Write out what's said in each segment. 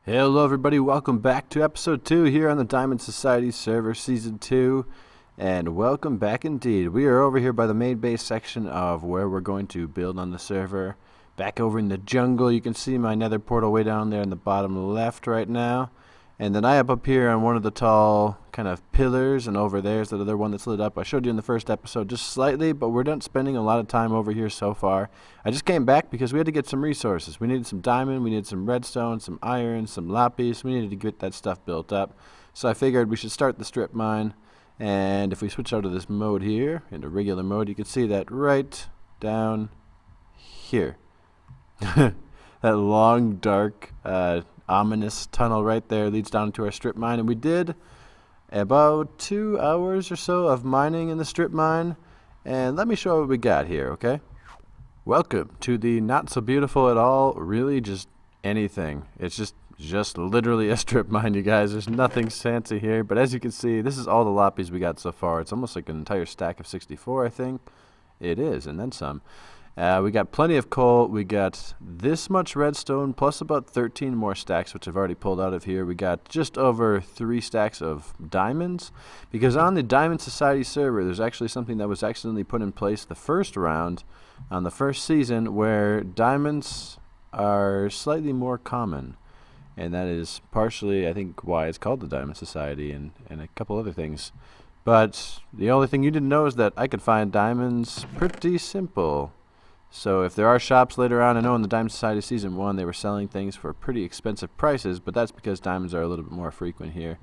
Hello everybody, welcome back to episode 2 here on the Diamond Society server, season 2, and welcome back indeed. We are over here by the main base section of where we're going to build on the server. Back over in the jungle, you can see my nether portal way down there in the bottom left right now. And then I up here on one of the tall kind of pillars, and over there's the other one that's lit up. I showed you in the first episode just slightly, but we're not spending a lot of time over here so far. I just came back because we had to get some resources. We needed some diamond, we needed some redstone, some iron, some lapis. We needed to get that stuff built up. So I figured we should start the strip mine. And if we switch out of this mode here, into regular mode, you can see that right down here. That long, dark, ominous tunnel right there leads down to our strip mine, and we did about 2 hours or so of mining in the strip mine. And let me show what we got here, okay? Welcome to the not so beautiful at all, really just anything. It's just literally a strip mine, you guys. There's nothing fancy here, but as you can see, this is all the lapis we got so far. It's almost like an entire stack of 64, I think. It is, and then some. We got plenty of coal. We got this much redstone plus about 13 more stacks, which I've already pulled out of here. We got just over 3 stacks of diamonds, because on the Diamond Society server, there's actually something that was accidentally put in place the first round on the first season where diamonds are slightly more common. And that is partially, I think, why it's called the Diamond Society and a couple other things. But the only thing you didn't know is that I could find diamonds pretty simple. So if there are shops later on, I know in the Diamond Society Season 1 they were selling things for pretty expensive prices, but that's because diamonds are a little bit more frequent here.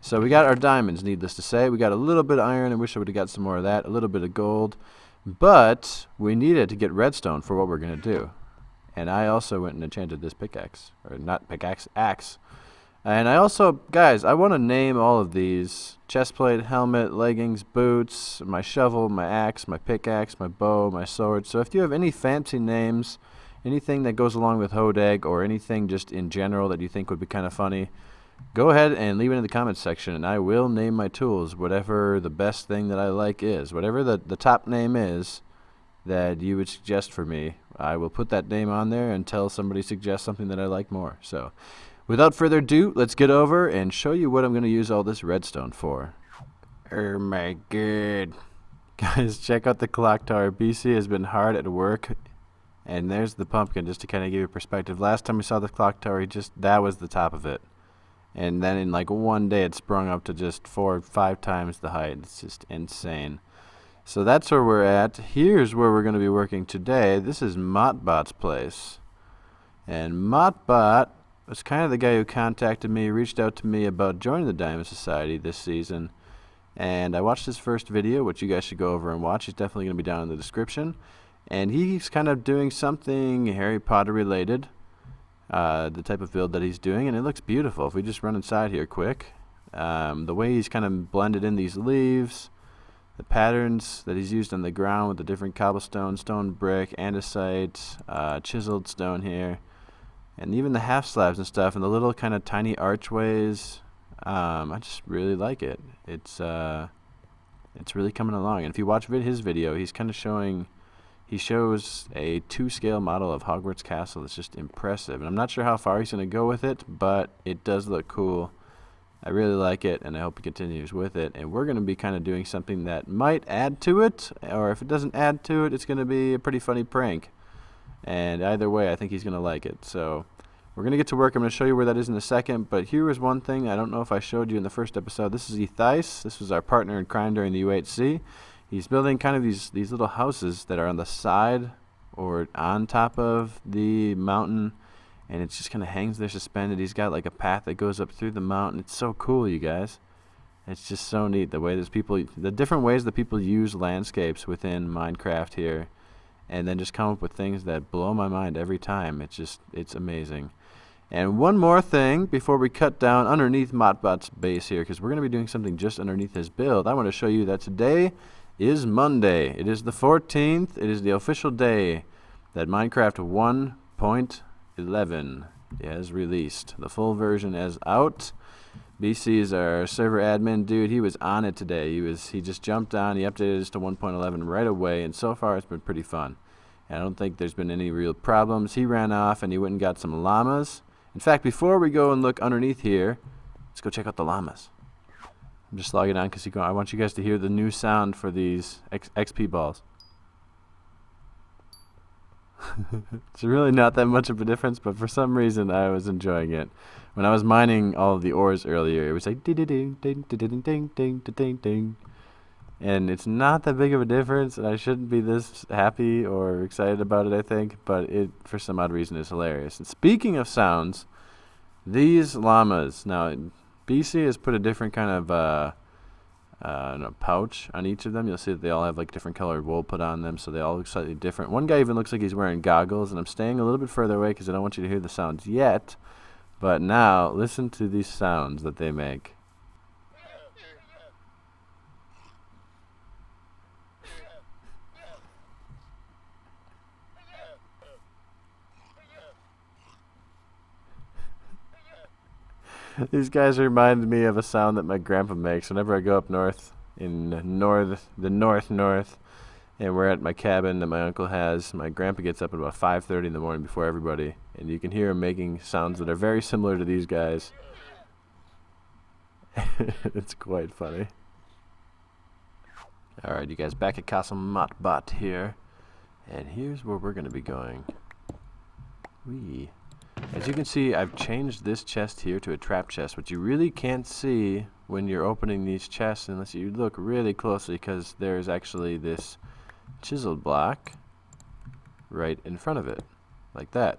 So we got our diamonds, needless to say. We got a little bit of iron. I wish I would have got some more of that. A little bit of gold. But we needed to get redstone for what we're going to do. And I also went and enchanted this pickaxe. Or not pickaxe, axe. And I also, guys, I want to name all of these: chestplate, helmet, leggings, boots, my shovel, my axe, my pickaxe, my bow, my sword. So if you have any fancy names, anything that goes along with Hodag, or anything just in general that you think would be kind of funny, go ahead and leave it in the comments section, and I will name my tools whatever the best thing that I like is. Whatever the top name is that you would suggest for me, I will put that name on there until somebody suggests something that I like more. So without further ado, let's get over and show you what I'm going to use all this redstone for. Oh my god. Guys, check out the clock tower. BC has been hard at work. And there's the pumpkin, just to kind of give you perspective. Last time we saw the clock tower, that was the top of it. And then in like one day, it sprung up to just 4 or 5 times the height. It's just insane. So that's where we're at. Here's where we're going to be working today. This is Mott's place. And Mottbot was kind of the guy who contacted me, reached out to me about joining the Diamond Society this season. And I watched his first video, which you guys should go over and watch. He's definitely going to be down in the description. And he's kind of doing something Harry Potter related, the type of build that he's doing, and it looks beautiful. If we just run inside here quick, the way he's kind of blended in these leaves, the patterns that he's used on the ground with the different cobblestone, stone brick, andesite, chiseled stone here, and even the half slabs and stuff, and the little kind of tiny archways. I just really like it. It's really coming along. And if you watch his video, he's kind of he shows a 2-scale model of Hogwarts Castle. It's just impressive, and I'm not sure how far he's going to go with it, but it does look cool. I really like it, and I hope he continues with it. And we're going to be kind of doing something that might add to it, or if it doesn't add to it, it's going to be a pretty funny prank. And either way, I think he's going to like it. So we're going to get to work. I'm going to show you where that is in a second. But here is one thing I don't know if I showed you in the first episode. This is Ethice. This was our partner in crime during the UHC. He's building kind of these little houses that are on the side or on top of the mountain. And it just kind of hangs there suspended. He's got like a path that goes up through the mountain. It's so cool, you guys. It's just so neat the way the different ways that people use landscapes within Minecraft here, and then just come up with things that blow my mind every time. It's amazing. And one more thing before we cut down underneath Mottbot's base here, because we're going to be doing something just underneath his build. I want to show you that today is Monday. It is the 14th. It is the official day that Minecraft 1.11 is released. The full version is out. BC is our server admin dude. He was on it today. He just jumped on. He updated us to 1.11 right away, and so far it's been pretty fun. And I don't think there's been any real problems. He ran off and he went and got some llamas. In fact, before we go and look underneath here, let's go check out the llamas. I'm just logging on because I want you guys to hear the new sound for these XP balls. It's really not that much of a difference, but for some reason I was enjoying it. When I was mining all of the ores earlier, it was like ding ding ding ding ding ding ding ding ding, and it's not that big of a difference, and I shouldn't be this happy or excited about it, I think, but it, for some odd reason, is hilarious. And speaking of sounds, these llamas, now BC has put a different kind of pouch on each of them. You'll see that they all have like different colored wool put on them, so they all look slightly different. One guy even looks like he's wearing goggles, and I'm staying a little bit further away because I don't want you to hear the sounds yet. But now, listen to these sounds that they make. These guys reminded me of a sound that my grandpa makes whenever I go up north in the north, and we're at my cabin that my uncle has. My grandpa gets up at about 5:30 in the morning before everybody, and you can hear him making sounds that are very similar to these guys. It's quite funny. Alright, you guys, back at Castle Mott here, and here's where we're going to be going. As you can see, I've changed this chest here to a trap chest, which you really can't see when you're opening these chests unless you look really closely, because there's actually this chiseled block right in front of it, like that.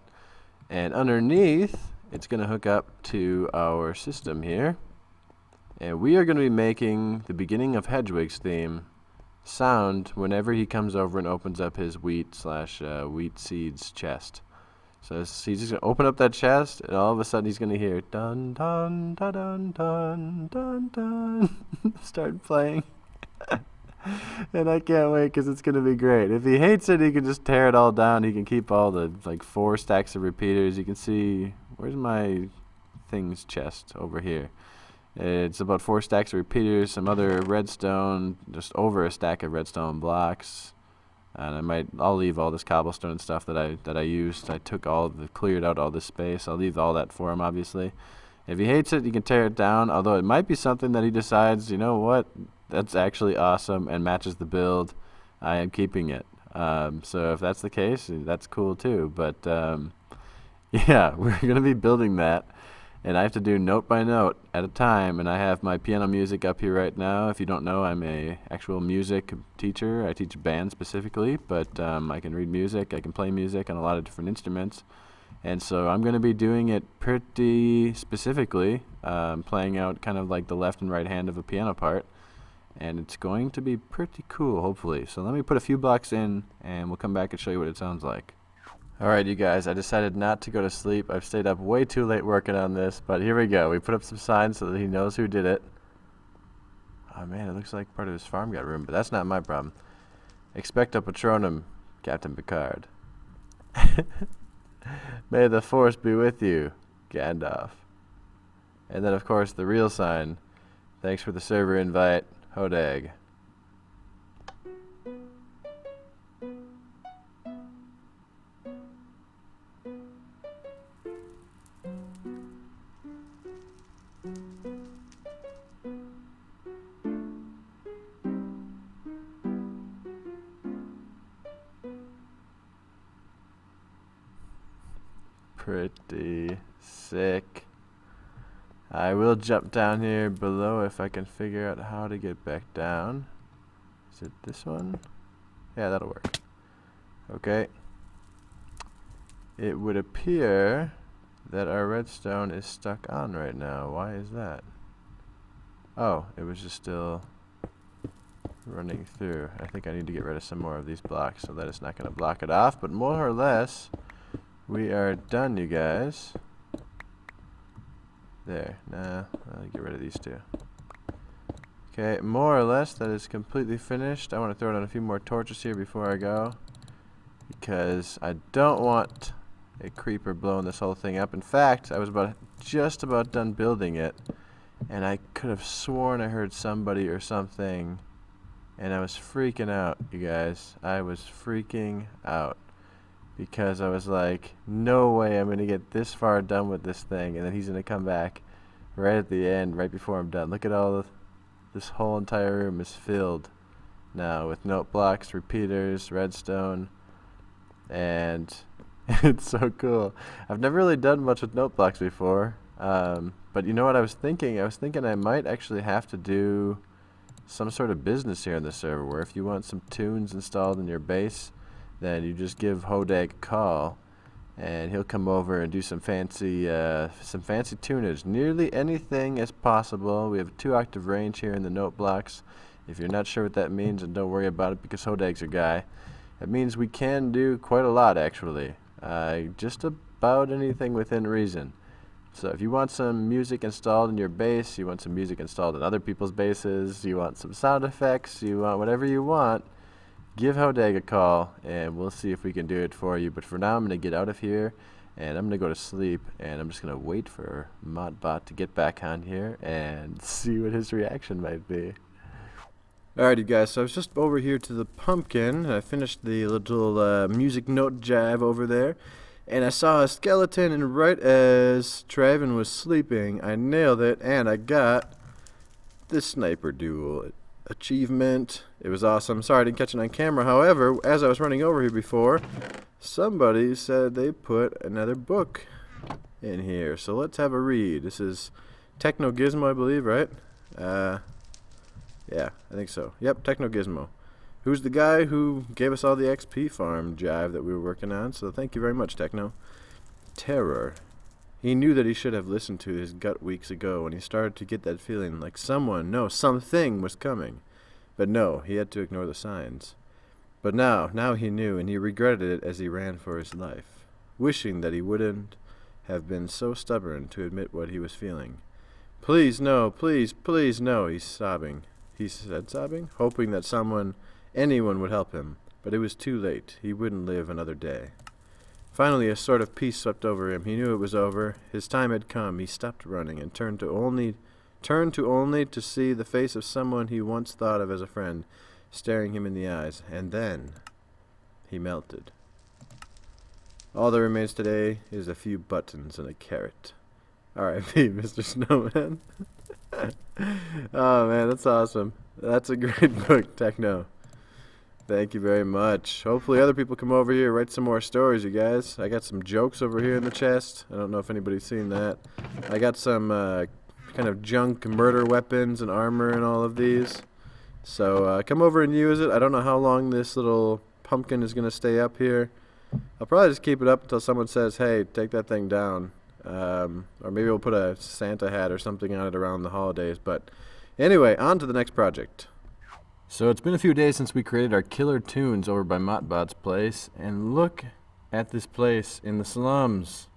And underneath, it's going to hook up to our system here. And we are going to be making the beginning of Hedwig's theme sound whenever he comes over and opens up his wheat seeds chest. So he's just going to open up that chest, and all of a sudden he's going to hear dun dun dun dun dun dun dun start playing. And I can't wait because it's going to be great. If he hates it, he can just tear it all down. He can keep all the 4 stacks of repeaters. You can see, where's my things chest? Over here. It's about 4 stacks of repeaters, some other redstone, just over a stack of redstone blocks. And I'll leave all this cobblestone and stuff that I used. I cleared out all this space. I'll leave all that for him, obviously. If he hates it, he can tear it down, although it might be something that he decides, you know what, that's actually awesome and matches the build. I am keeping it. So if that's the case, that's cool too. But yeah, we're going to be building that. And I have to do note by note at a time, and I have my piano music up here right now. If you don't know, I'm a actual music teacher. I teach band specifically, but I can read music, I can play music on a lot of different instruments. And so I'm going to be doing it pretty specifically, playing out kind of like the left and right hand of a piano part. And it's going to be pretty cool, hopefully. So let me put a few blocks in, and we'll come back and show you what it sounds like. Alright, you guys, I decided not to go to sleep. I've stayed up way too late working on this, but here we go. We put up some signs so that he knows who did it. Oh man, it looks like part of his farm got ruined, but that's not my problem. Expecto Patronum, Captain Picard. May the Force be with you, Gandalf. And then, of course, the real sign. Thanks for the server invite, Hodag. Pretty sick. I will jump down here below if I can figure out how to get back down. Is it this one? Yeah, that'll work. Okay. It would appear that our redstone is stuck on right now. Why is that? Oh, it was just still running through. I think I need to get rid of some more of these blocks so that it's not going to block it off, but more or less we are done, you guys. There. Nah, I'll get rid of these two. Okay, more or less that is completely finished. I want to throw down a few more torches here before I go, because I don't want a creeper blowing this whole thing up. In fact, I was just about done building it, and I could have sworn I heard somebody or something, and I was freaking out, you guys. I was freaking out because I was like, no way I'm going to get this far done with this thing, and then he's going to come back right at the end, right before I'm done. Look at this whole entire room is filled now with note blocks, repeaters, redstone, and it's so cool. I've never really done much with note blocks before, but you know what I was thinking? I was thinking I might actually have to do some sort of business here on the server where if you want some tunes installed in your base, then you just give Hodag a call, and he'll come over and do some fancy tunage. Nearly anything is possible. We have a 2-octave range here in the note blocks. If you're not sure what that means, then don't worry about it because Hodag's your guy. It means we can do quite a lot, actually. Just about anything within reason. So if you want some music installed in your base, you want some music installed in other people's bases, you want some sound effects, you want whatever you want, give Hodag a call, and we'll see if we can do it for you. But for now, I'm going to get out of here, and I'm going to go to sleep, and I'm just going to wait for Mott to get back on here and see what his reaction might be. Alrighty guys, so I was just over here to the pumpkin. I finished the little music note jive over there, and I saw a skeleton, and right as Traven was sleeping, I nailed it, and I got the sniper duel achievement. It was awesome. Sorry I didn't catch it on camera. However, as I was running over here before, somebody said they put another book in here. So let's have a read. This is Techno Gizmo, I believe, right? Yeah, I think so. Yep, Techno Gizmo. Who's the guy who gave us all the XP farm jive that we were working on. So thank you very much, Techno. Terror. He knew that he should have listened to his gut weeks ago when he started to get that feeling like something was coming. But no, he had to ignore the signs. But now he knew, and he regretted it as he ran for his life, wishing that he wouldn't have been so stubborn to admit what he was feeling. Please no, please no, he's sobbing. He said sobbing, hoping that anyone would help him. But it was too late. He wouldn't live another day. Finally, a sort of peace swept over him. He knew it was over. His time had come. He stopped running and turned to only to see the face of someone he once thought of as a friend, staring him in the eyes. And then he melted. All that remains today is a few buttons and a carrot. R.I.P. Mr. Snowman. Oh man, that's awesome. That's a great book, Techno. Thank you very much. Hopefully other people come over here, write some more stories, you guys. I got some jokes over here in the chest. I don't know if anybody's seen that. I got some kind of junk murder weapons and armor and all of these. So come over and use it. I don't know how long this little pumpkin is going to stay up here. I'll probably just keep it up until someone says, hey, take that thing down. Or maybe we'll put a Santa hat or something on it around the holidays. But anyway, on to the next project. So it's been a few days since we created our killer tunes over by Mott's place, and look at this place in the slums.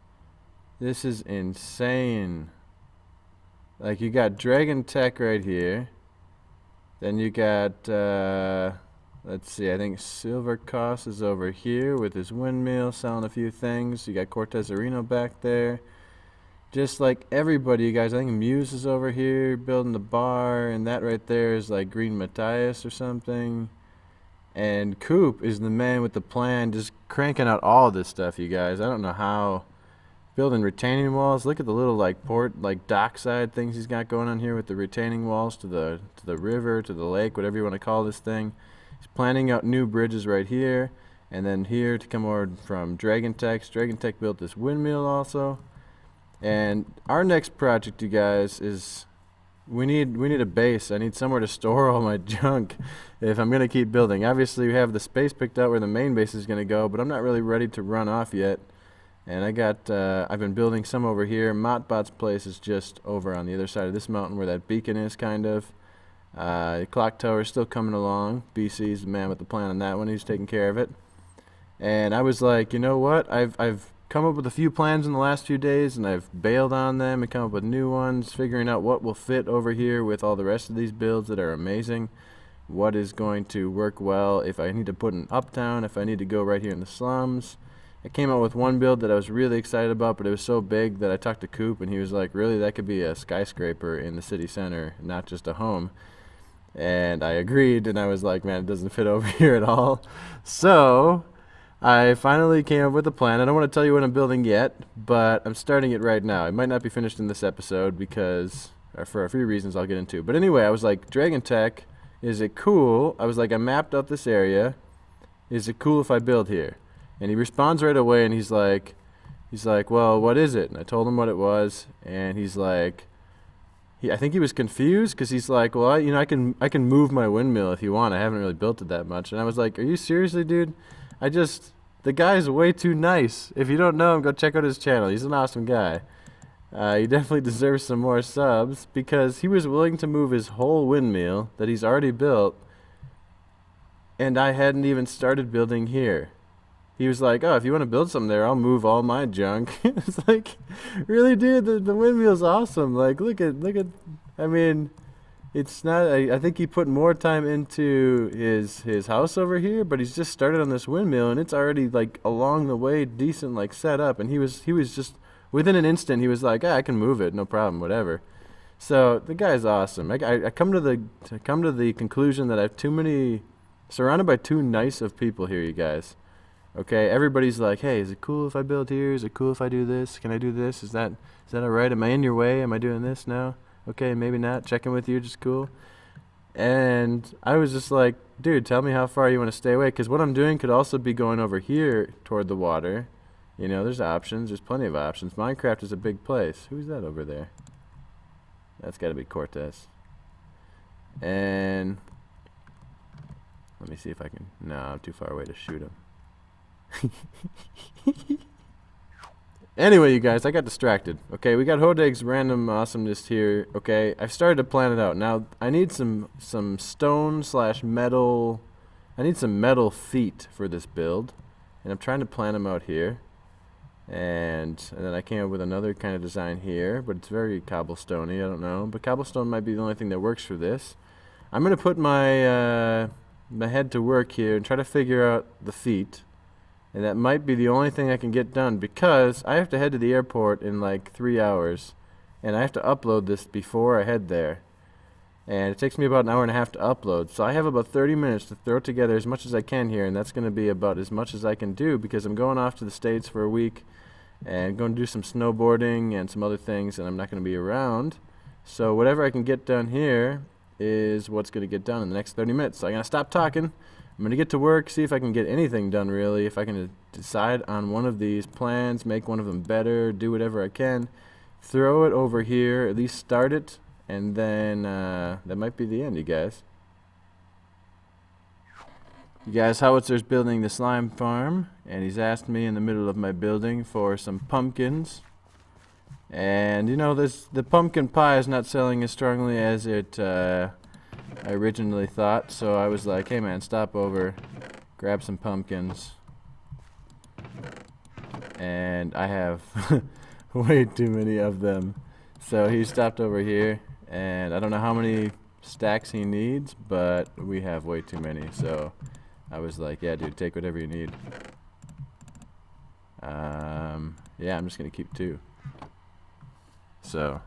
This is insane. Like, you got Dragon Tech right here. Then you got, let's see, I think Silver Cost is over here with his windmill selling a few things. You got Cortez Areno back there. Just like everybody, you guys, I think Muse is over here building the bar, and that right there is like Green Matthias or something. And Coop is the man with the plan, just cranking out all this stuff, you guys. I don't know how. Building retaining walls. Look at the little like dockside things he's got going on here with the retaining walls to the river, to the lake, whatever you want to call this thing. He's planning out new bridges right here, and then here to come over from Dragon Tech. Dragon Tech built this windmill also. And our next project, you guys, is we need a base. I need somewhere to store all my junk if I'm gonna keep building. Obviously, we have the space picked out where the main base is gonna go, but I'm not really ready to run off yet. And I've been building some over here. Mott's place is just over on the other side of this mountain where that beacon is, kind of. The clock tower is still coming along. BC's the man with the plan on that one. He's taking care of it. And I was like, you know what? I've come up with a few plans in the last few days, and I've bailed on them and come up with new ones, figuring out what will fit over here with all the rest of these builds that are amazing. What is going to work well if I need to put an uptown, if I need to go right here in the slums. I came out with one build that I was really excited about, but it was so big that I talked to Coop, and he was like, really, that could be a skyscraper in the city center, not just a home. And I agreed, and I was like, man, it doesn't fit over here at all. So I finally came up with a plan. I don't want to tell you what I'm building yet, but I'm starting it right now. It might not be finished in this episode because, or for a few reasons I'll get into. But anyway, I was like, Dragon Tech, is it cool? I was like, I mapped out this area. Is it cool if I build here? And he responds right away, and he's like, well, what is it? And I told him what it was, and he's like, I think he was confused because he's like, well, I can move my windmill if you want. I haven't really built it that much. And I was like, are you seriously, dude? The guy's way too nice. If you don't know him, go check out his channel. He's an awesome guy. He definitely deserves some more subs because he was willing to move his whole windmill that he's already built, and I hadn't even started building here. He was like, oh, if you want to build something there, I'll move all my junk. It's like, really, dude, the windmill's awesome. Like, look at, I mean, it's not, I think he put more time into his house over here, but he's just started on this windmill, and it's already, like, along the way decent, like, set up. And he was just, within an instant, he was like, I can move it, no problem, whatever. So, the guy's awesome. I come to the conclusion that I have surrounded by too nice of people here, you guys. Okay, everybody's like, hey, is it cool if I build here? Is it cool if I do this? Can I do this? Is that all right? Am I in your way? Am I doing this now? Okay, maybe not. Checking with you, just cool. And I was just like, dude, tell me how far you want to stay away, because what I'm doing could also be going over here toward the water. You know, there's options. There's plenty of options. Minecraft is a big place. Who's that over there? That's got to be Cortez. And let me see if I can. No, I'm too far away to shoot him. Anyway, you guys, I got distracted. Okay, we got Hodag's random awesomeness here. Okay, I've started to plan it out. Now, I need some stone / metal. I need some metal feet for this build, and I'm trying to plan them out here. And then I came up with another kind of design here, but it's very cobblestoney. I don't know, but cobblestone might be the only thing that works for this. I'm gonna put my my head to work here and try to figure out the feet. And that might be the only thing I can get done because I have to head to the airport in like 3 hours. And I have to upload this before I head there. And it takes me about an hour and a half to upload. So I have about 30 minutes to throw together as much as I can here. And that's going to be about as much as I can do because I'm going off to the States for a week. And going to do some snowboarding and some other things. And I'm not going to be around. So whatever I can get done here is what's going to get done in the next 30 minutes. So I'm going to stop talking. I'm going to get to work, see if I can get anything done really, if I can decide on one of these plans, make one of them better, do whatever I can, throw it over here, at least start it, and then that might be the end, you guys. You guys, Howitzer's building the slime farm, and he's asked me in the middle of my building for some pumpkins. And, you know, the pumpkin pie is not selling as strongly as it I originally thought, so I was like, hey man, stop over, grab some pumpkins. And I have way too many of them. So he stopped over here, and I don't know how many stacks he needs, but we have way too many. So I was like, yeah dude, take whatever you need. Yeah, I'm just gonna keep 2. So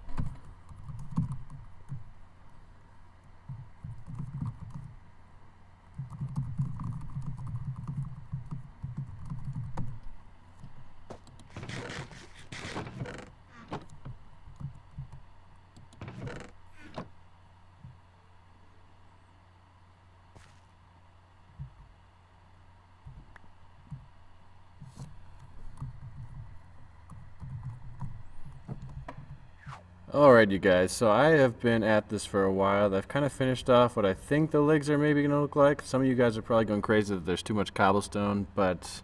alright you guys, so I have been at this for a while. I've kind of finished off what I think the legs are maybe going to look like. Some of you guys are probably going crazy that there's too much cobblestone, but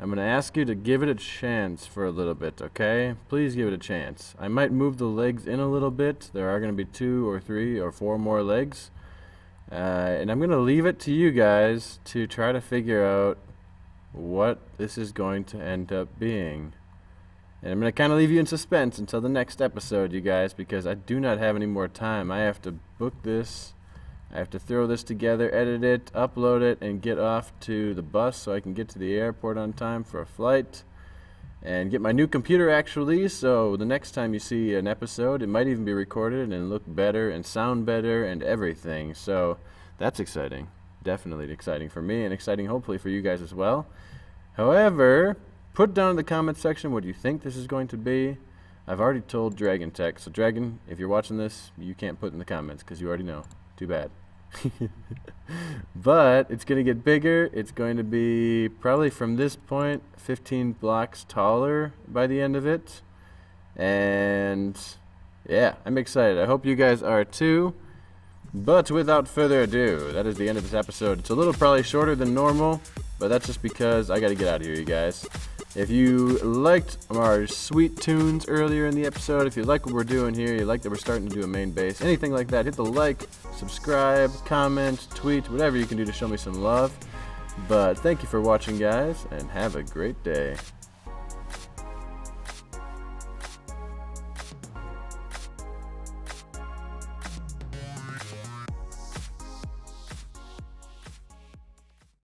I'm going to ask you to give it a chance for a little bit, okay? Please give it a chance. I might move the legs in a little bit. There are going to be 2 or 3 or 4 more legs. And I'm going to leave it to you guys to try to figure out what this is going to end up being. And I'm going to kind of leave you in suspense until the next episode, you guys, because I do not have any more time. I have to book this. I have to throw this together, edit it, upload it, and get off to the bus so I can get to the airport on time for a flight. and get my new computer actually, so the next time you see an episode, it might even be recorded and look better and sound better and everything. So that's exciting. Definitely exciting for me and exciting hopefully for you guys as well. However, put down in the comments section what you think this is going to be. I've already told Dragon Tech, so Dragon, if you're watching this, you can't put in the comments because you already know. Too bad. But it's going to get bigger. It's going to be probably from this point 15 blocks taller by the end of it. And yeah, I'm excited. I hope you guys are too. But without further ado, that is the end of this episode. It's a little probably shorter than normal, but that's just because I got to get out of here, you guys. If you liked our sweet tunes earlier in the episode, if you like what we're doing here, you like that we're starting to do a main base, anything like that, hit the like, subscribe, comment, tweet, whatever you can do to show me some love. But thank you for watching, guys, and have a great day.